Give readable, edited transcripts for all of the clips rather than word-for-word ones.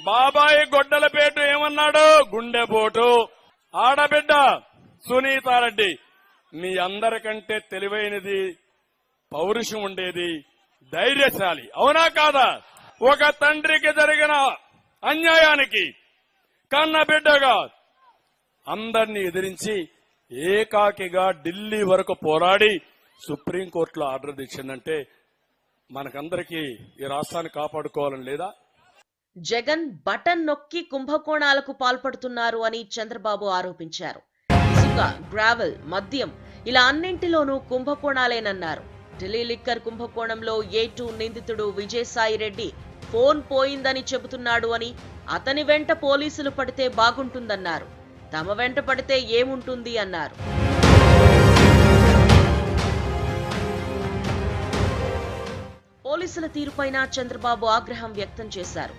బాబాయి గొడ్డలపేట ఏమన్నాడు? గుండెపోటు. ఆడబిడ్డ సునీతారెడ్డి మీ అందరికంటే తెలివైనది, పౌరుషం ఉండేది, ధైర్యశాలి. అవునా కాదా? ఒక తండ్రికి జరిగిన అన్యాయానికి కన్న బిడ్డగా అందరినీ ఎదిరించి ఏకాకిగా ఢిల్లీ వరకు పోరాడి సుప్రీంకోర్టులో ఆర్డర్ తెచ్చిందంటే మనకందరికీ ఈ రాష్ట్రాన్ని కాపాడుకోవాలని లేదా? జగన్ బటన్ నొక్కి కుంభకోణాలకు పాల్పడుతున్నారు అని చంద్రబాబు ఆరోపించారు. ఇసుక, గ్రావెల్, మద్యం ఇలా అన్నింటిలోనూ కుంభకోణాలేనన్నారు. ఢిల్లీ లిక్కర్ కుంభకోణంలో A2 నిందితుడు విజయసాయిరెడ్డి ఫోన్ పోయిందని చెబుతున్నాడు అని, అతని వెంట పోలీసులు పడితే బాగుంటుందన్నారు. తమ వెంట పడితే ఏముంటుంది అన్నారు. పోలీసుల తీరుపైన చంద్రబాబు ఆగ్రహం వ్యక్తం చేశారు.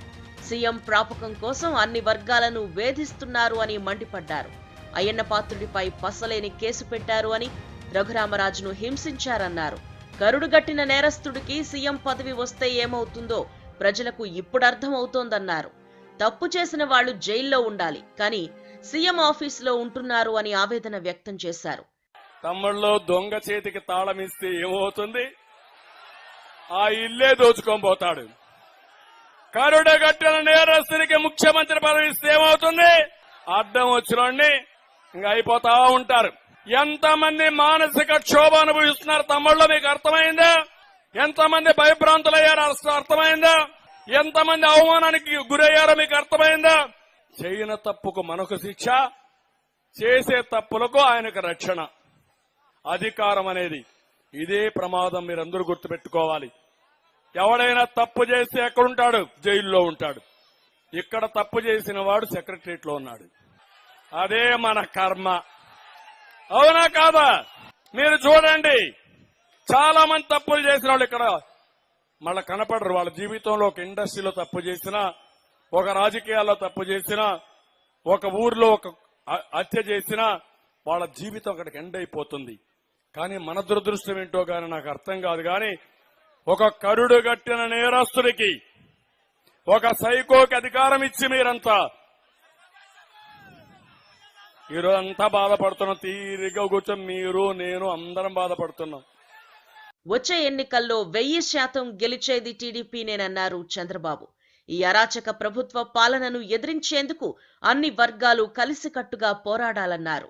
సీఎం ప్రాపకం కోసం అన్ని వర్గాలను వేధిస్తున్నారు అని మండిపడ్డారు. అయ్యన్న పాత్రుడిపై పసలేని కేసు పెట్టారు అని, రఘురామరాజును హింసించారన్నారు. కరుడుగట్టిన నేరస్తుడికి సీఎం పదవి వస్తే ఏమవుతుందో ప్రజలకు ఇప్పుడు అర్థమవుతోందన్నారు. తప్పు చేసిన వాళ్లు జైల్లో ఉండాలి, కానీ సీఎం ఆఫీసులో ఉంటున్నారు అని ఆవేదన వ్యక్తం చేశారు. తమ్ముళ్ళు దొంగ చేతికి తాళం ఇస్తే ఏమవుతుంది? ఆ ఇల్లే దోచుకొని పోతాడు. కరుడుగట్టిన నేరస్తునికి ముఖ్యమంత్రి పదవి ఇస్తే ఏమవుతుంది? అడ్డం వచ్చినోడిని ఇంకా అయిపోతా ఉంటారు. ఎంతమంది మానసిక క్షోభ అనుభవిస్తున్నారు తమ్ముళ్ళు, మీకు అర్థమైందా? ఎంతమంది భయభ్రాంతులయ్యారో అర్థమైందా? ఎంతమంది అవమానానికి గురయ్యారో మీకు అర్థమైందా? చేయని తప్పుకు మనకు శిక్ష, చేసే తప్పులకు ఆయనకు రక్షణ. అధికారం అనేది ఇదే ప్రమాదం, మీరందరూ గుర్తుపెట్టుకోవాలి. ఎవడైనా తప్పు చేస్తే ఎక్కడుంటాడు? జైల్లో ఉంటాడు. ఇక్కడ తప్పు చేసిన వాడు సెక్రటరియట్ లో ఉన్నాడు. అదే మన కర్మ. అవునా కాదా? మీరు చూడండి, చాలా మంది తప్పులు చేసిన వాళ్ళు ఇక్కడ మళ్ళా కనపడరు. వాళ్ళ జీవితంలో ఒక ఇండస్ట్రీలో తప్పు చేసినా, ఒక రాజకీయాల్లో తప్పు చేసినా, ఒక ఊర్లో ఒక హత్య చేసినా వాళ్ళ జీవితం అక్కడికి ఎండ్ అయిపోతుంది. కానీ మన దురదృష్టం ఏంటో గాని నాకు అర్థం కాదు. కానీ ఒక కరుడుగట్టిన నేరస్తుడికి, ఒక సైకోకి అధికారం ఇచ్చి మీరంతా ఈరోజంతా బాధపడుతున్నాం. తీరిగా కూర్చొని మీరు, నేను అందరం బాధపడుతున్నాం. వచ్చే ఎన్నికల్లో 1000% గెలిచేది టీడీపీనేనన్నారు చంద్రబాబు. ఈ అరాచక ప్రభుత్వ పాలనను ఎదిరించేందుకు అన్ని వర్గాలు కలిసికట్టుగా పోరాడాలన్నారు.